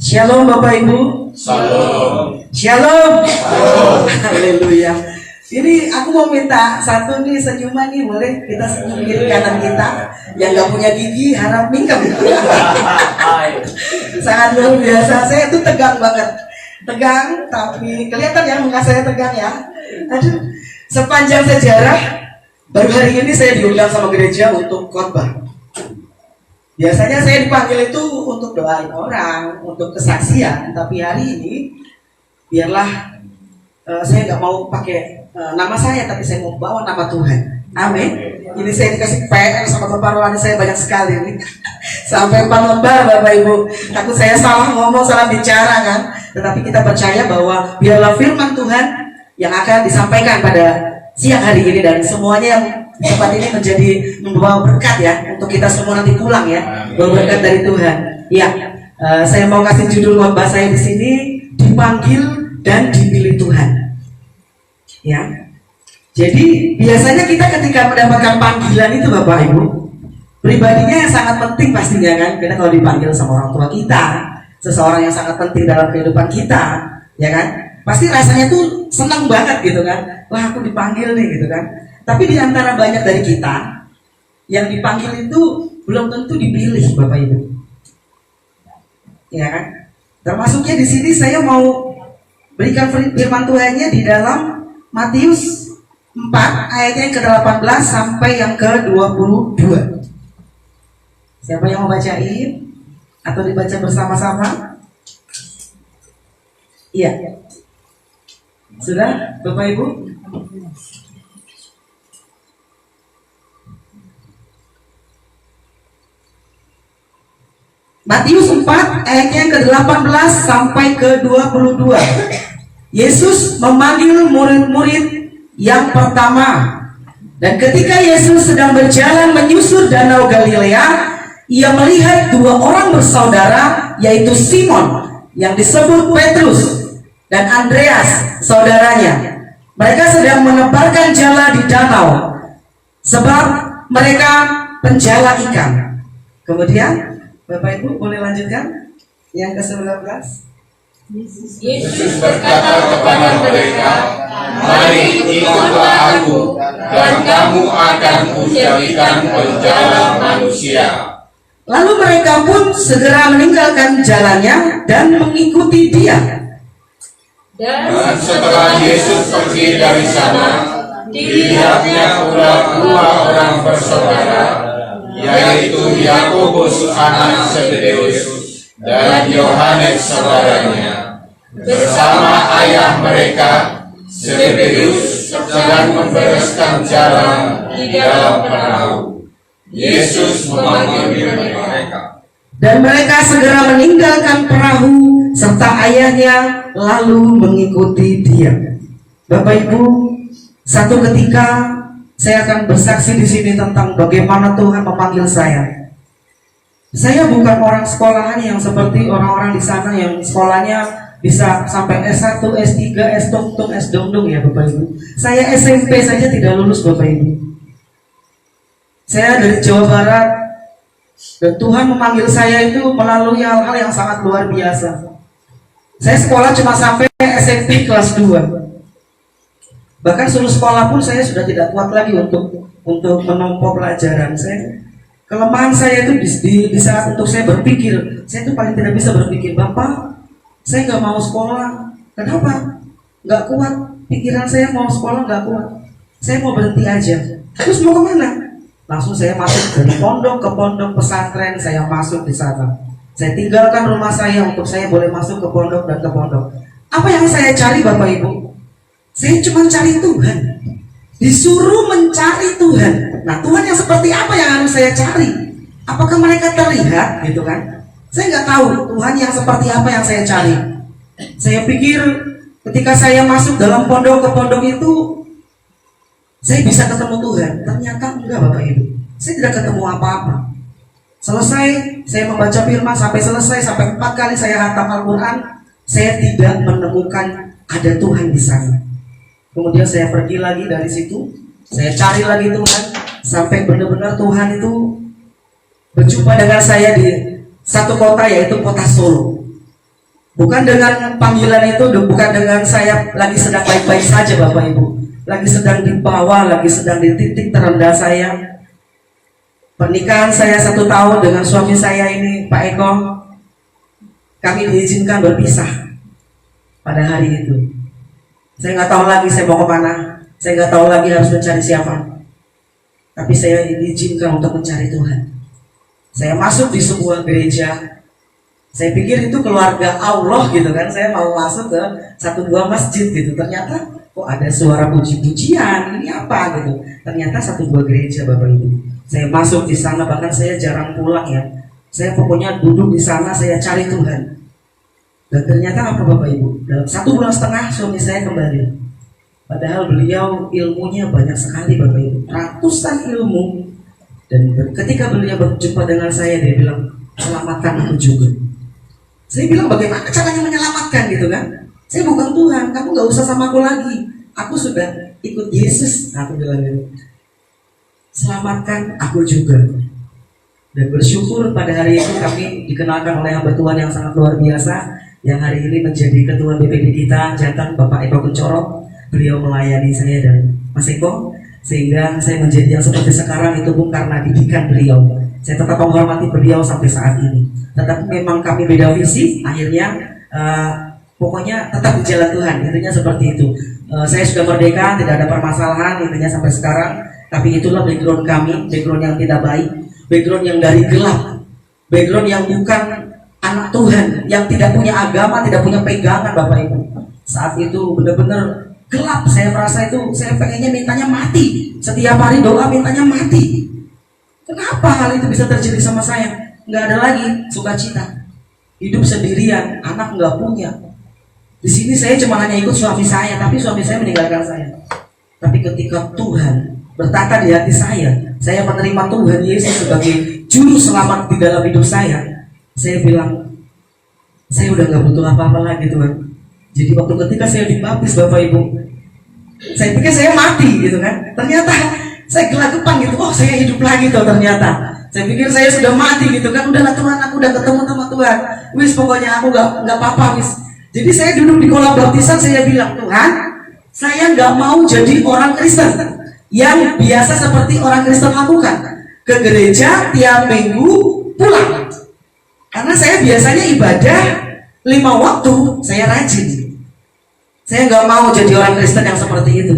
Shalom Bapak Ibu. Shalom. Shalom. Shalom. Haleluya. Ini aku mau minta satu nih senyuman nih, boleh kita senyum kiri kanan kita. Yang gak punya gigi harap mingkem. Sangat luar biasa. Saya itu tegang banget. Tegang, tapi kelihatan ya muka saya tegang ya. Aduh, sepanjang sejarah baru hari ini saya diundang sama gereja untuk khotbah. Biasanya saya dipanggil itu untuk doain orang, untuk kesaksian, tapi hari ini biarlah saya nggak mau pakai nama saya, tapi saya mau bawa nama Tuhan. Amin. Ini saya dikasih PR sama Bapak Rohani saya banyak sekali nih. Sampai 4 lembar Bapak Ibu. Takut saya salah ngomong, salah bicara kan. Tetapi kita percaya bahwa biarlah firman Tuhan yang akan disampaikan pada siang hari ini, dan semuanya yang di tempat ini menjadi membawa berkat ya untuk kita semua nanti pulang ya, bawa berkat dari Tuhan. Ya, saya mau kasih judul khotbah saya di sini, dipanggil dan dipilih Tuhan. Ya, jadi biasanya kita ketika mendapatkan panggilan itu Bapak Ibu, pribadinya yang sangat penting pastinya kan, kita kalau dipanggil sama orang tua kita, seseorang yang sangat penting dalam kehidupan kita, ya kan, pasti rasanya tuh senang banget gitu kan, wah aku dipanggil nih gitu kan. Tapi di antara banyak dari kita yang dipanggil itu belum tentu dipilih Bapak Ibu, ya kan? Termasuknya di sini saya mau berikan firman Tuhannya di dalam Matius 4 ayatnya yang ke-18 sampai yang ke-22. Siapa yang mau bacain? Atau dibaca bersama-sama? Iya. Sudah Bapak Ibu? Matius 4 ayatnya ke-18 sampai ke-22. Yesus memanggil murid-murid yang pertama. Dan ketika Yesus sedang berjalan menyusur danau Galilea, ia melihat 2 orang bersaudara, yaitu Simon yang disebut Petrus dan Andreas saudaranya. Mereka sedang menebarkan jala di danau, sebab mereka penjala ikan. Kemudian Bapak Ibu boleh lanjutkan yang ke-19. Yesus berkata kepada mereka, "Mari ikutlah aku, dan kamu akan kujadikan penjala manusia." Lalu mereka pun segera meninggalkan jalannya dan mengikuti dia. Dan setelah Yesus pergi dari sana, dilihatnya pula 2 orang bersaudara, yaitu Yakobus anak Zebedeus dan Yohanes saudaranya, bersama ayah mereka Zebedeus sedang membereskan jalan di dalam perahu. Yesus memanggil mereka, dan mereka segera meninggalkan perahu serta ayahnya lalu mengikuti dia. Bapak Ibu, satu ketika saya akan bersaksi di sini tentang bagaimana Tuhan memanggil saya. Saya bukan orang sekolahan yang seperti orang-orang di sana yang sekolahnya bisa sampai S1, S3, S-tung-tung, S-dung-dung ya Bapak Ibu. Saya SMP saja tidak lulus Bapak Ibu. Saya dari Jawa Barat, dan Tuhan memanggil saya itu melalui hal-hal yang sangat luar biasa. Saya sekolah cuma sampai SMP kelas 2. Bahkan seluruh sekolah pun saya sudah tidak kuat lagi untuk menempuh pelajaran. Kelemahan saya itu di saat untuk saya berpikir, saya itu paling tidak bisa berpikir, Bapak, saya nggak mau sekolah. Kenapa? Nggak kuat. Pikiran saya mau sekolah nggak kuat. Saya mau berhenti aja. Terus mau kemana? Langsung saya masuk dari pondok ke pondok pesantren, saya masuk di sana. Saya tinggalkan rumah saya untuk saya boleh masuk ke pondok dan ke pondok. Apa yang saya cari Bapak Ibu? Saya cuma cari Tuhan. Disuruh mencari Tuhan. Nah, Tuhan yang seperti apa yang harus saya cari? Apakah mereka terlihat gitu kan? Saya nggak tahu Tuhan yang seperti apa yang saya cari. Saya pikir ketika saya masuk dalam pondok ke pondok itu saya bisa ketemu Tuhan. Ternyata enggak Bapak Ibu. Saya tidak ketemu apa-apa. Selesai saya membaca firman sampai selesai, sampai 4 kali saya hatam Al-Quran, saya tidak menemukan ada Tuhan di sana. Kemudian saya pergi lagi dari situ, saya cari lagi Tuhan, sampai benar-benar Tuhan itu berjumpa dengan saya di satu kota, yaitu kota Solo. Bukan dengan panggilan itu, bukan dengan saya lagi sedang baik-baik saja Bapak Ibu, lagi sedang di bawah, lagi sedang di titik terendah saya. Pernikahan saya 1 tahun dengan suami saya ini, Pak Eko, kami diizinkan berpisah pada hari itu. Saya nggak tahu lagi saya mau kemana, saya nggak tahu lagi harus mencari siapa. Tapi saya diizinkan untuk mencari Tuhan. Saya masuk di sebuah gereja. Saya pikir itu keluarga Allah gitu kan. Saya mau masuk ke 1-2 masjid gitu. Ternyata kok ada suara puji-pujian. Ini apa gitu. Ternyata 1-2 gereja Bapak Ibu. Saya masuk di sana, bahkan saya jarang pulang ya. Saya pokoknya duduk di sana, saya cari Tuhan. Dan ternyata apa Bapak Ibu? Dalam 1,5 bulan suami saya kembali. Padahal beliau ilmunya banyak sekali Bapak Ibu. Ratusan ilmu. Dan ketika beliau berjumpa dengan saya, dia bilang, selamatkan aku juga. Saya bilang, bagaimana caranya menyelamatkan gitu kan? Saya bukan Tuhan, kamu gak usah sama aku lagi. Aku sudah ikut Yesus. Aku bilang gitu. Selamatkan aku juga. Dan bersyukur pada hari itu kami dikenalkan oleh hamba Tuhan yang sangat luar biasa, yang hari ini menjadi ketua BPD kita, jantan Bapak Eko Kencoro. Beliau melayani saya dan Mas Eko, sehingga saya menjadi yang seperti sekarang itu pun karena didikan beliau. Saya tetap menghormati beliau sampai saat ini. Tetapi memang kami beda visi, akhirnya pokoknya tetap di jalan Tuhan, intinya seperti itu. Saya sudah merdeka, tidak ada permasalahan intinya sampai sekarang. Tapi itulah background kami, background yang tidak baik, background yang dari gelap, background yang bukan anak Tuhan, yang tidak punya agama, tidak punya pegangan Bapak Ibu. Saat itu benar-benar gelap, saya merasa itu, saya pengennya mintanya mati. Setiap hari doa mintanya mati. Kenapa hal itu bisa terjadi sama saya? Nggak ada lagi sukacita. Hidup sendirian, anak nggak punya. Di sini saya cuma hanya ikut suami saya, tapi suami saya meninggalkan saya. Tapi ketika Tuhan bertata di hati saya menerima Tuhan Yesus sebagai juru selamat di dalam hidup saya bilang, saya udah nggak butuh apa-apa lagi Tuhan. Jadi waktu ketika saya dibaptis Bapak Ibu, saya pikir saya mati gitu kan. Ternyata saya gelagapan gitu, oh saya hidup lagi tuh ternyata. Saya pikir saya sudah mati gitu kan. Udahlah Tuhan, aku udah ketemu sama Tuhan. Wis pokoknya aku nggak apa-apa wis. Jadi saya duduk di kolam baptisan, saya bilang, Tuhan, saya nggak mau jadi orang Kristen yang biasa seperti orang Kristen lakukan, ke gereja tiap minggu pulang. Karena saya biasanya ibadah 5 waktu, saya rajin. Saya nggak mau jadi orang Kristen yang seperti itu.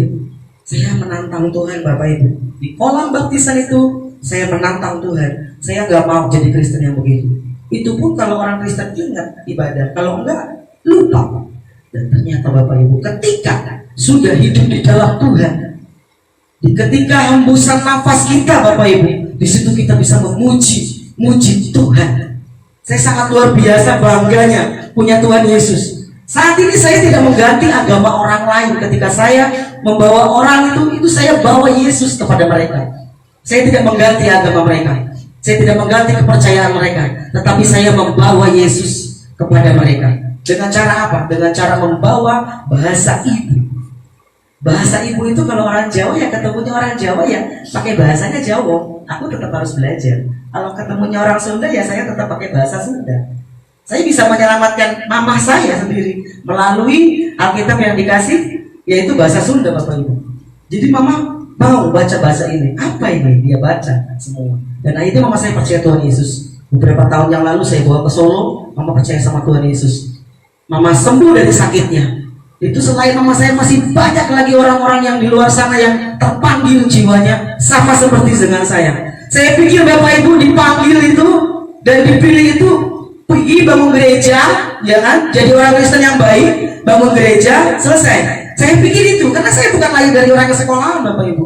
Saya menantang Tuhan Bapak Ibu. Di kolam baptisan itu saya menantang Tuhan. Saya nggak mau jadi Kristen yang begitu. Itu pun kalau orang Kristen ingat ibadah, kalau enggak lupa. Dan ternyata Bapak Ibu, ketika sudah hidup di dalam Tuhan, ketika hembusan nafas kita Bapak Ibu, di situ kita bisa memuji Tuhan. Saya sangat luar biasa bangganya punya Tuhan Yesus. Saat ini saya tidak mengganti agama orang lain. Ketika saya membawa orang itu saya bawa Yesus kepada mereka. Saya tidak mengganti agama mereka, saya tidak mengganti kepercayaan mereka, tetapi saya membawa Yesus kepada mereka. Dengan cara apa? Dengan cara membawa bahasa ibu. Bahasa ibu itu kalau orang Jawa ya ketemunya orang Jawa ya pakai bahasanya Jawa. Aku tetap harus belajar. Kalau ketemunya orang Sunda ya saya tetap pakai bahasa Sunda. Saya bisa menyelamatkan mamah saya sendiri melalui Alkitab yang dikasih, yaitu bahasa Sunda Bapak Ibu. Jadi mama mau baca bahasa ini. Apa ini? Dia baca semua. Dan akhirnya mama saya percaya Tuhan Yesus. Beberapa tahun yang lalu saya bawa ke Solo, mama percaya sama Tuhan Yesus. Mama sembuh dari sakitnya. Itu selain mama saya masih banyak lagi orang-orang yang di luar sana yang terpanggil jiwanya sama seperti dengan saya. Saya pikir Bapak Ibu dipanggil itu dan dipilih itu pergi bangun gereja, ya kan? Jadi orang Kristen yang baik, bangun gereja, selesai. Saya pikir itu, karena saya bukan lahir dari orang kesekolahan Bapak Ibu.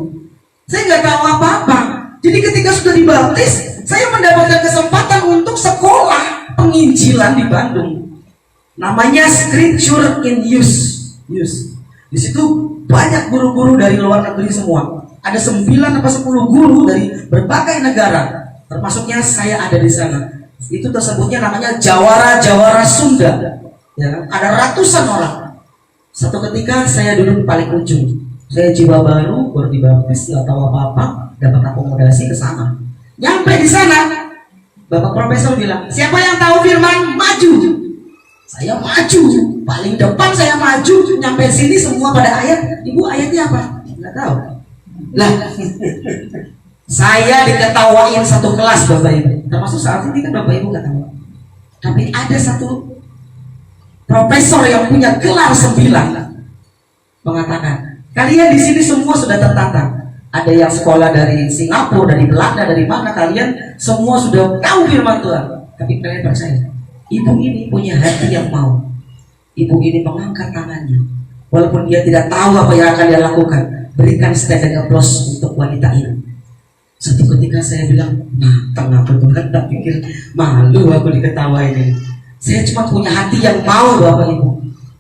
Saya nggak tahu apa-apa. Jadi ketika sudah dibaptis, saya mendapatkan kesempatan untuk sekolah penginjilan di Bandung. Namanya Scripture in Use. Di situ banyak guru-guru dari luar negeri semua. Ada 9 atau 10 guru dari berbagai negara, termasuknya saya ada di sana. Itu tersebutnya namanya Jawara Sunda. Ya, ada ratusan orang. Satu ketika saya duduk paling ujung. Saya jiwa baru dibaptis, nggak tahu apa-apa, dapat akomodasi ke sana. Nyampe di sana, Bapak Profesor bilang, siapa yang tahu firman maju? Saya maju, paling depan saya maju, nyampe sini semua pada ayat. Ibu ayatnya apa? Nggak tahu. Lah, saya diketawain satu kelas Bapak Ibu. Termasuk saat ini kan Bapak Ibu nggak tahu. Tapi ada satu profesor yang punya gelar 9 mengatakan, kalian di sini semua sudah tertata. Ada yang sekolah dari Singapura, dari Belanda, dari mana, kalian semua sudah tahu firman Tuhan. Tapi kalian percaya, ibu ini punya hati yang mau. Ibu ini mengangkat tangannya, walaupun dia tidak tahu apa yang akan dia lakukan. Berikan standing applause untuk wanita ini. Satu ketika saya bilang, kenapa Tuhan, tak pikir malu aku diketawain ini. Saya cuma punya hati yang mau Bapak Ibu.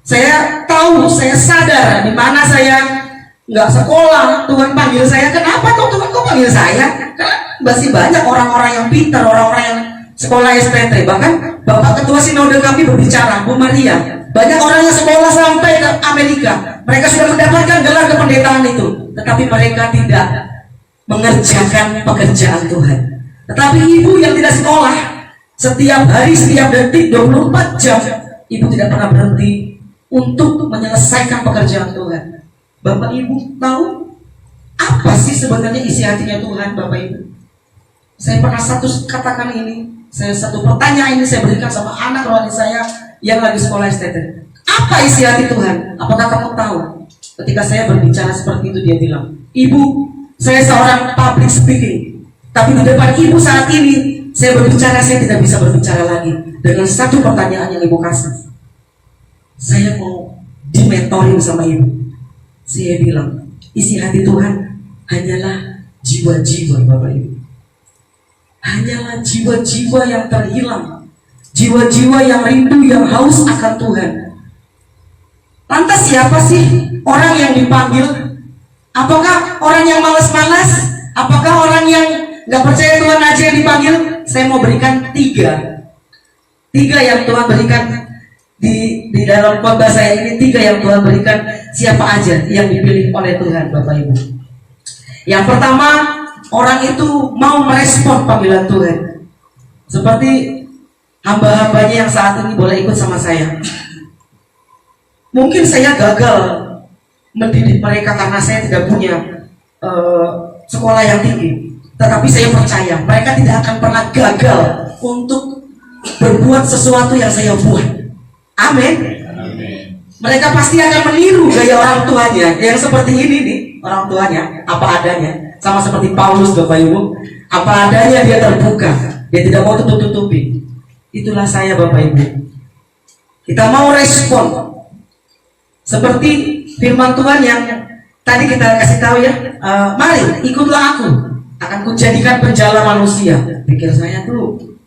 Saya tahu, saya sadar di mana saya nggak sekolah, Tuhan panggil saya. Kenapa kok Tuhan kok panggil saya? Karena masih banyak orang-orang yang pintar, orang-orang yang sekolah STT. Bahkan Bapak Ketua Sinode kami berbicara, Bu Maria, banyak orang yang sekolah sampai ke Amerika. Mereka sudah mendapatkan gelar kependetaan itu, tetapi mereka tidak mengerjakan pekerjaan Tuhan. Tetapi ibu yang tidak sekolah, setiap hari, setiap detik, 24 jam, ibu tidak pernah berhenti untuk menyelesaikan pekerjaan Tuhan. Bapak Ibu tahu apa sih sebenarnya isi hatinya Tuhan, Bapak Ibu? Saya pernah katakan ini, satu pertanyaan ini saya berikan sama anak rohani saya yang lagi sekolah STT. Apa isi hati Tuhan? Apakah kamu tahu? Ketika saya berbicara seperti itu, dia bilang, Ibu, saya seorang public speaking, tapi di depan Ibu saat ini saya berbicara, saya tidak bisa berbicara lagi dengan satu pertanyaan yang Ibu kasih. Saya mau dimentoring sama Ibu. Saya bilang, isi hati Tuhan hanyalah jiwa-jiwa Bapak Ibu. Hanyalah jiwa-jiwa yang terhilang, jiwa-jiwa yang rindu, yang haus akan Tuhan. Lantas siapa sih orang yang dipanggil? Apakah orang yang malas-malas? Apakah orang yang gak percaya Tuhan aja yang dipanggil? Saya mau berikan tiga yang Tuhan berikan di dalam khotbah saya ini. 3 yang Tuhan berikan, siapa aja yang dipilih oleh Tuhan, Bapak Ibu. Yang pertama, orang itu mau merespon panggilan Tuhan. Seperti hamba-hambanya yang saat ini boleh ikut sama saya. Mungkin saya gagal mendidik mereka karena saya tidak punya sekolah yang tinggi. Tetapi saya percaya mereka tidak akan pernah gagal untuk berbuat sesuatu yang saya buat. Amin. Mereka pasti akan meniru gaya orang tuanya yang seperti ini nih, orang tuanya apa adanya, sama seperti Paulus Bapak Ibu, apa adanya dia terbuka, dia tidak mau tutup-tutupi. Itulah saya Bapak Ibu. Kita mau respon seperti firman Tuhan yang tadi kita kasih tahu ya, mari ikutlah aku, akan kujadikan penjala manusia. Pikir saya tuh,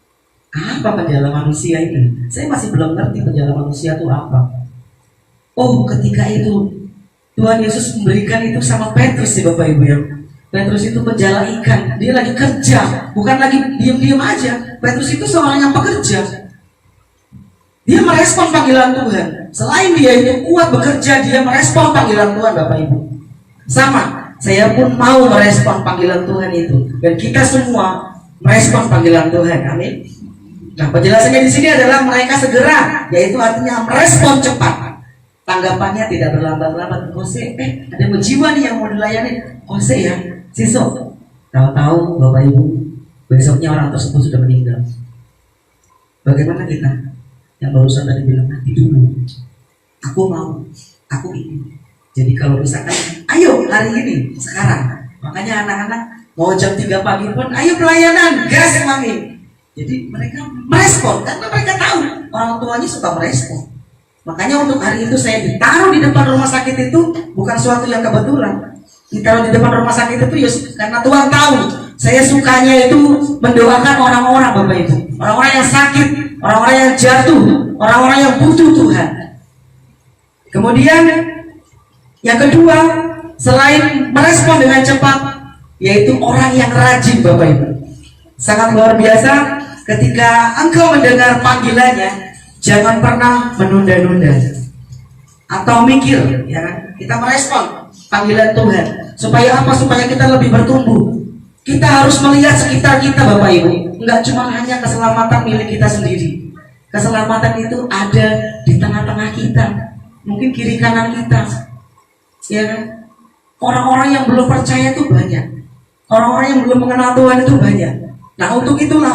apa penjala manusia ini? Saya masih belum ngerti penjala manusia itu apa. Oh, ketika itu Tuhan Yesus memberikan itu sama Petrus sih Bapak Ibu ya. Petrus itu penjala ikan, dia lagi kerja, bukan lagi diam-diam aja. Petrus itu seorang yang pekerja. Dia merespon panggilan Tuhan. Selain dia itu kuat bekerja, dia merespon panggilan Tuhan Bapak Ibu. Sama, saya pun mau merespon panggilan Tuhan itu. Dan kita semua merespon panggilan Tuhan. Amin. Nah, penjelasannya di sini adalah mereka segera, yaitu artinya merespon cepat. Tanggapannya tidak berlambat-lambat. Kose, ada jiwa nih yang mau dilayani. Kose ya, sisok. Tahu-tahu Bapak Ibu, besoknya orang tersebut sudah meninggal. Bagaimana kita? Yang barusan tadi bilang, nanti dulu. Aku mau, aku ini. Jadi kalau misalkan, ayo hari ini, sekarang. Makanya anak-anak mau jam 3 pagi pun, ayo pelayanan, gas mami. Jadi mereka merespon, karena mereka tahu orang tuanya suka merespon. Makanya untuk hari itu saya ditaruh di depan rumah sakit itu bukan suatu yang kebetulan. Ditaruh di depan rumah sakit itu ya karena Tuhan tahu saya sukanya itu mendoakan orang-orang Bapak Ibu, orang-orang yang sakit, orang-orang yang jatuh, orang-orang yang butuh Tuhan. Kemudian yang kedua, selain merespon dengan cepat, yaitu orang yang rajin Bapak Ibu. Sangat luar biasa ketika engkau mendengar panggilannya. Jangan pernah menunda-nunda atau mikir, ya kan? Kita merespon panggilan Tuhan. Supaya apa? Supaya kita lebih bertumbuh. Kita harus melihat sekitar kita, Bapak Ibu. Enggak cuma hanya keselamatan milik kita sendiri. Keselamatan itu ada di tengah-tengah kita, mungkin kiri kanan kita, ya kan? Orang-orang yang belum percaya itu banyak, orang-orang yang belum mengenal Tuhan itu banyak. Nah, untuk itulah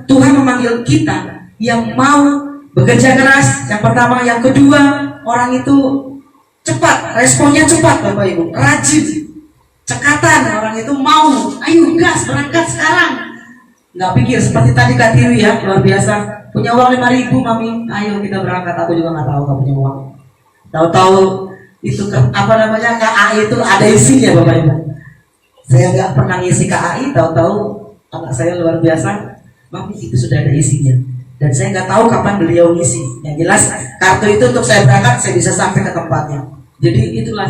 Tuhan memanggil kita yang mau bekerja keras. Yang pertama, yang kedua, orang itu cepat, responnya cepat, Bapak Ibu, rajin, cekatan. Orang itu mau, ayo gas, berangkat sekarang. Nggak pikir seperti tadi Kak Tiwi ya, luar biasa. Punya uang 5.000, Mami, ayo kita berangkat. Aku juga nggak tahu kamu punya uang. Tahu-tahu itu KAI itu ada isinya, Bapak Ibu. Saya nggak pernah ngisi KAI, tahu-tahu anak saya luar biasa, Mami, itu sudah ada isinya. Dan saya nggak tahu kapan beliau ngisi. Yang jelas kartu itu untuk saya berangkat, saya bisa sampai ke tempatnya. Jadi itulah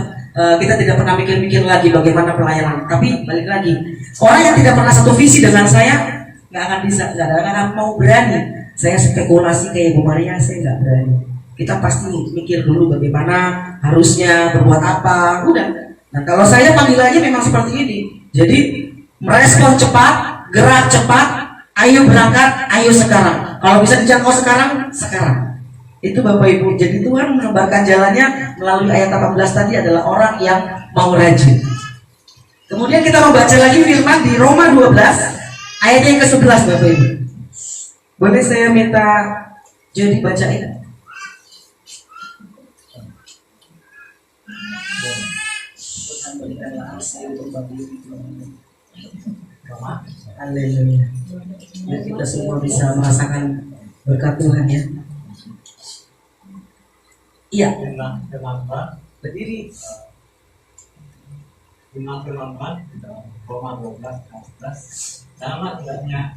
kita tidak pernah mikir-mikir lagi bagaimana pelayanan. Tapi balik lagi, orang yang tidak pernah satu visi dengan saya nggak akan bisa, nggak akan mau berani. Saya spekulasi kayak Bu Maria, saya nggak berani. Kita pasti mikir dulu bagaimana harusnya berbuat apa, udah. Nah, kalau saya panggilannya memang seperti ini. Jadi merespon cepat, gerak cepat, ayo berangkat, ayo sekarang. Kalau bisa dijangkau sekarang, sekarang. Itu Bapak Ibu. Jadi Tuhan menebarkan jalannya melalui ayat 18 tadi adalah orang yang mau rajin. Kemudian kita membaca lagi firman di Roma 12 ayat yang ke-11, Bapak Ibu. Boleh saya minta jadi bacain? Haleluya. Ya, kita semua bisa merasakan berkat Tuhan ya. Iya. Berdiri. Firman di dalam Roma 12:14. Sama tidaknya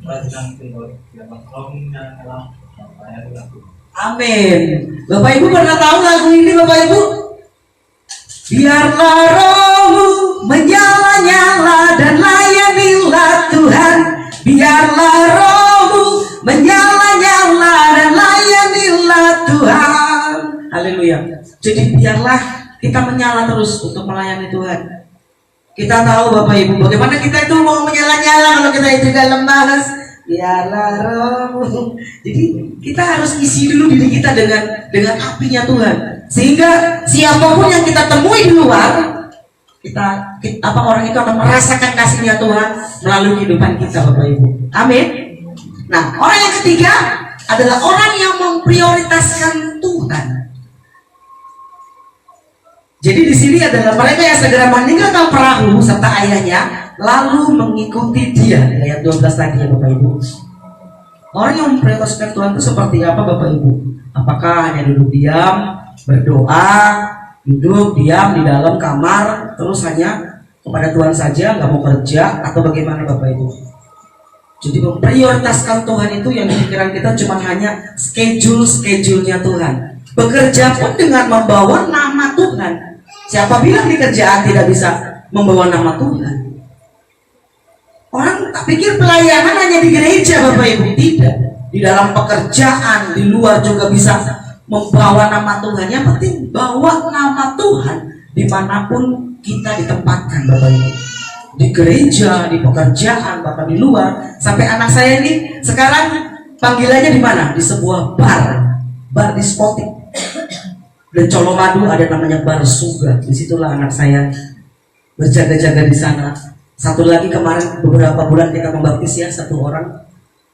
kerajaan timur dapat rohnya dalam bayar lagu. Amin. Bapak Ibu pernah tahu lagu ini, Bapak Ibu? Biarlah rohmu menyala-nyala dan layanilah Tuhan. Biarlah rohmu menyala-nyala dan layanilah Tuhan. Haleluya. Jadi biarlah kita menyala terus untuk melayani Tuhan. Kita tahu Bapak Ibu bagaimana kita itu mau menyala-nyala kalau kita itu gak lemas. Biarlah rohmu. Jadi kita harus isi dulu diri kita dengan apinya Tuhan. Sehingga siapapun yang kita temui di luar, orang itu akan merasakan kasihnya Tuhan melalui kehidupan kita, Bapak Ibu. Amin. Nah, orang yang ketiga adalah orang yang memprioritaskan Tuhan. Jadi di sini adalah mereka yang segera meninggalkan perahu serta ayahnya lalu mengikuti dia. Ayat 12 tadi ya Bapak Ibu. Orang yang memprioritaskan Tuhan itu seperti apa Bapak Ibu? Apakah hanya duduk diam, berdoa, duduk diam di dalam kamar terus hanya kepada Tuhan saja, nggak mau kerja, atau bagaimana Bapak Ibu? Jadi memprioritaskan Tuhan itu yang di pikiran kita cuma hanya schedule-nya Tuhan. Bekerja pun dengan membawa nama Tuhan. Siapa bilang di kerjaan tidak bisa membawa nama Tuhan? Orang tak pikir pelayanan hanya di gereja Bapak Ibu. Tidak. Di dalam pekerjaan, di luar juga bisa membawa nama Tuhan. Yang penting bawa nama Tuhan dimanapun kita ditempatkan Bapak Ibu. Di gereja, di pekerjaan, bahkan di luar. Sampai anak saya ini sekarang panggilannya di mana? Di sebuah bar diskotik. Dan Colomadu ada namanya bar Suga. Disitulah anak saya berjaga-jaga di sana. Satu lagi kemarin beberapa bulan kita membaptis ya, satu orang.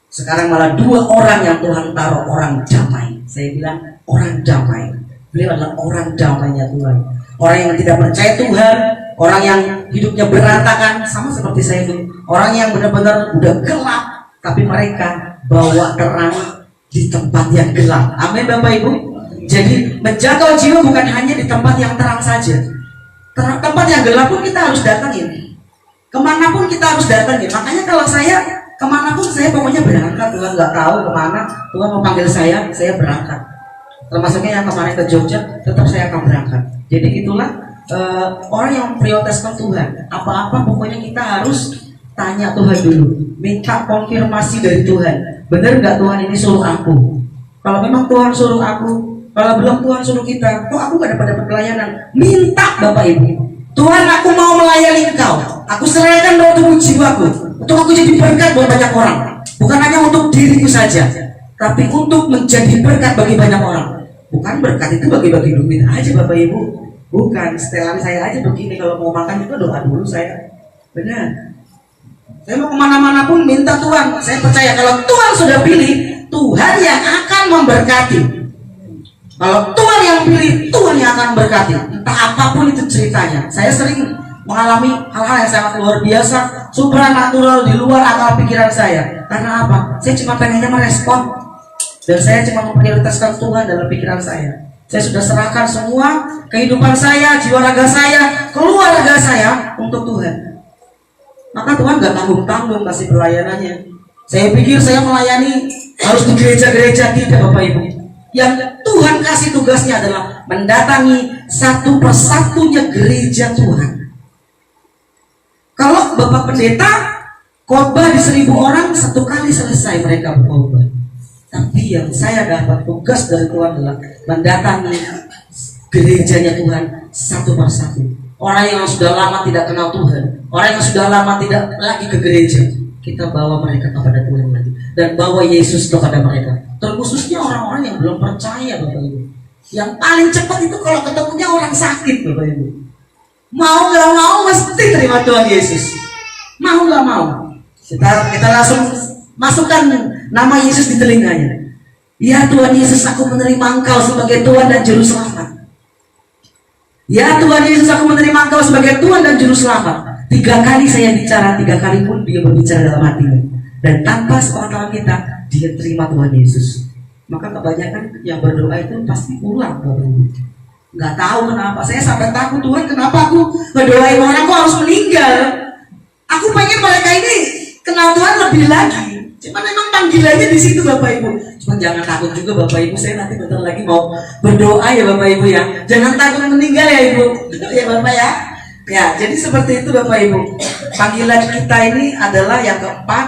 Sekarang malah 2 orang yang Tuhan taruh orang damai. Saya bilang orang damai. Beliau adalah orang damainya Tuhan. Orang yang tidak percaya Tuhan, orang yang hidupnya berantakan, sama seperti saya itu. Orang yang benar-benar udah gelap, tapi mereka bawa terang di tempat yang gelap. Amin Bapak Ibu. Jadi menjaga jiwa bukan hanya di tempat yang terang saja. Tempat yang gelap pun kita harus datangin. Kemanapun kita harus datangin. Makanya kalau saya kemanapun saya pokoknya berangkat. Tuhan nggak tahu kemana Tuhan mau panggil saya berangkat. Termasuknya yang kemarin ke Jogja, tetap saya akan berangkat. Jadi itulah orang yang prioritaskan Tuhan. Apa-apa pokoknya kita harus tanya Tuhan dulu, minta konfirmasi dari Tuhan. Benar nggak Tuhan ini suruh aku? Kalau memang Tuhan suruh aku, kalau belum Tuhan suruh kita, kok aku gak dapat pelayanan? Minta Bapak Ibu, Tuhan aku mau melayani Engkau. Aku serahkan roh tubuh jiwaku untuk aku jadi berkat buat banyak orang. Bukan hanya untuk diriku saja, tapi untuk menjadi berkat bagi banyak orang. Bukan berkat itu bagi-bagi duit aja Bapak Ibu. Bukan, setelan saya aja begini, kalau mau makan itu doa dulu saya. Benar. Saya mau kemana-mana pun minta Tuhan. Saya percaya kalau Tuhan sudah pilih, Tuhan yang akan memberkati. Kalau Tuhan yang pilih, Tuhan yang akan memberkati. Entah apapun itu ceritanya. Saya sering mengalami hal-hal yang sangat luar biasa, supranatural, di luar akal pikiran saya. Karena apa? Saya cuma pengennya merespon, dan saya cuma memprioritaskan Tuhan dalam pikiran saya. Saya sudah serahkan semua kehidupan saya, jiwa raga saya, keluarga saya untuk Tuhan. Maka Tuhan gak tanggung-tanggung kasih pelayanannya. Saya pikir saya melayani harus di gereja-gereja, tidak Bapak Ibu. Yang Tuhan kasih tugasnya adalah mendatangi satu persatunya gereja Tuhan. Kalau Bapak Pendeta khotbah di 1.000 orang, 1 kali selesai mereka berkhotbah. Tapi yang saya dapat tugas dari Tuhan adalah mendatangi gerejanya Tuhan satu persatu. Orang yang sudah lama tidak kenal Tuhan, orang yang sudah lama tidak lagi ke gereja, kita bawa mereka kepada Tuhan lagi, dan bawa Yesus kepada mereka. Terkhususnya orang-orang yang belum percaya Bapak Ibu. Yang paling cepat itu kalau ketemunya orang sakit Bapak Ibu. Mau gak mau mesti terima Tuhan Yesus. Mau gak mau, kita langsung masukkan nama Yesus di telinganya. Ya Tuhan Yesus, aku menerima Engkau sebagai Tuhan dan Juru Selamat. Ya Tuhan Yesus, aku menerima Engkau sebagai Tuhan dan Juru Selamat. 3 kali saya bicara, 3 kali pun dia berbicara dalam hatinya. Dan tanpa sepengetahuan kita, dia terima Tuhan Yesus. Maka kebanyakan yang berdoa itu pasti pulang Bapak Ibu. Nggak tahu kenapa, saya sampai takut, Tuhan kenapa aku ngedoain orang aku harus meninggal. Aku pengen mereka ini kenal Tuhan lebih lagi. Cuman memang panggilannya di situ Bapak Ibu. Cuman jangan takut juga Bapak Ibu, saya nanti bentar lagi mau berdoa ya Bapak Ibu ya. Jangan takut meninggal ya Ibu. Ya Bapak ya. Ya, jadi seperti itu Bapak Ibu. Panggilan kita ini adalah yang keempat,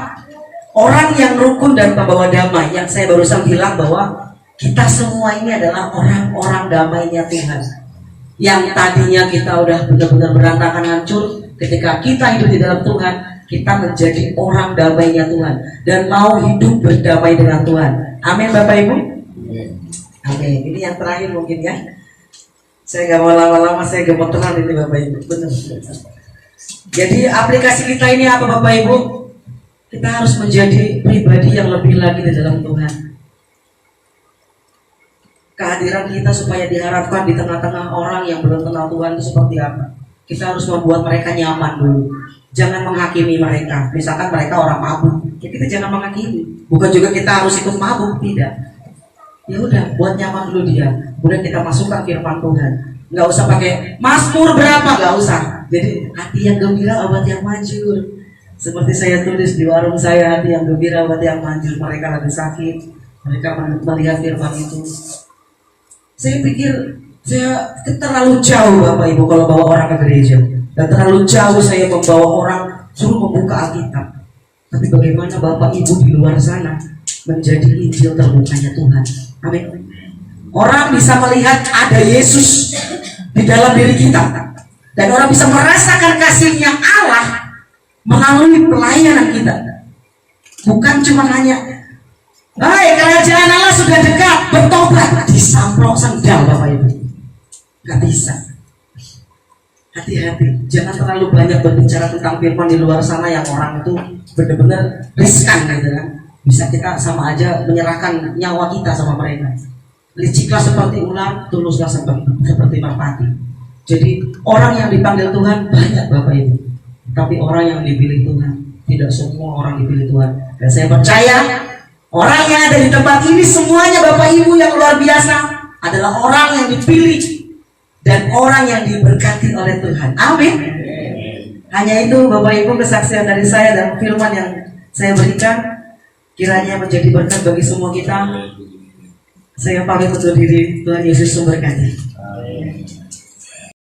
orang yang rukun dan pembawa damai. Yang saya barusan bilang bahwa kita semua ini adalah orang-orang damainya Tuhan. Yang tadinya kita udah benar-benar berantakan hancur, ketika kita hidup di dalam Tuhan, kita menjadi orang damainya Tuhan dan mau hidup berdamai dengan Tuhan. Amin Bapak Ibu. Amin. Ini yang terakhir mungkin ya. Saya gak mau lama-lama, saya gemeteran ini Bapak Ibu. Benar. Jadi aplikasi kita ini apa Bapak Ibu? Kita harus menjadi pribadi yang lebih lagi di dalam Tuhan. Kehadiran kita supaya diharapkan di tengah-tengah orang yang belum kenal Tuhan itu seperti apa? Kita harus membuat mereka nyaman dulu. Jangan menghakimi mereka. Misalkan mereka orang mabuk, ya kita jangan menghakimi. Bukan juga kita harus ikut mabuk, tidak. Ya udah, buat nyaman dulu dia. Kemudian kita masukkan firman Tuhan. Nggak usah pakai Mazmur berapa, nggak usah. Jadi hati yang gembira obat yang manjur. Seperti saya tulis di warung saya, hati yang gembira obat yang manjur. Mereka lagi sakit, mereka melihat firman itu. Saya pikir saya terlalu jauh Bapak Ibu kalau bawa orang ke gereja. Dan terlalu jauh saya membawa orang suruh membuka Alkitab. Tapi bagaimana Bapak Ibu di luar sana menjadi Injil terbukanya Tuhan. Amin. Orang bisa melihat ada Yesus di dalam diri kita. Dan orang bisa merasakan kasihnya Allah melalui pelayanan kita. Bukan cuma hanya, hai kerajaan Allah sudah dekat, bertobat, disamprok sendal Bapak Ibu. Gak bisa. Hati-hati, jangan terlalu banyak berbicara tentang firman di luar sana yang orang itu benar-benar riskan gitu kan. Bisa kita sama aja menyerahkan nyawa kita sama mereka. Liciklah seperti ular, tuluslah seperti merpati. Jadi orang yang dipanggil Tuhan banyak Bapak Ibu, tapi orang yang dipilih Tuhan tidak semua orang dipilih Tuhan. Dan saya percaya orang yang ada di tempat ini semuanya Bapak Ibu yang luar biasa adalah orang yang dipilih dan orang yang diberkati oleh Tuhan. Amin. Hanya itu Bapak Ibu kesaksian dari saya dan firman yang saya berikan. Kiranya menjadi berkat bagi semua kita. Saya pamit undur diri. Tuhan Yesus memberkati.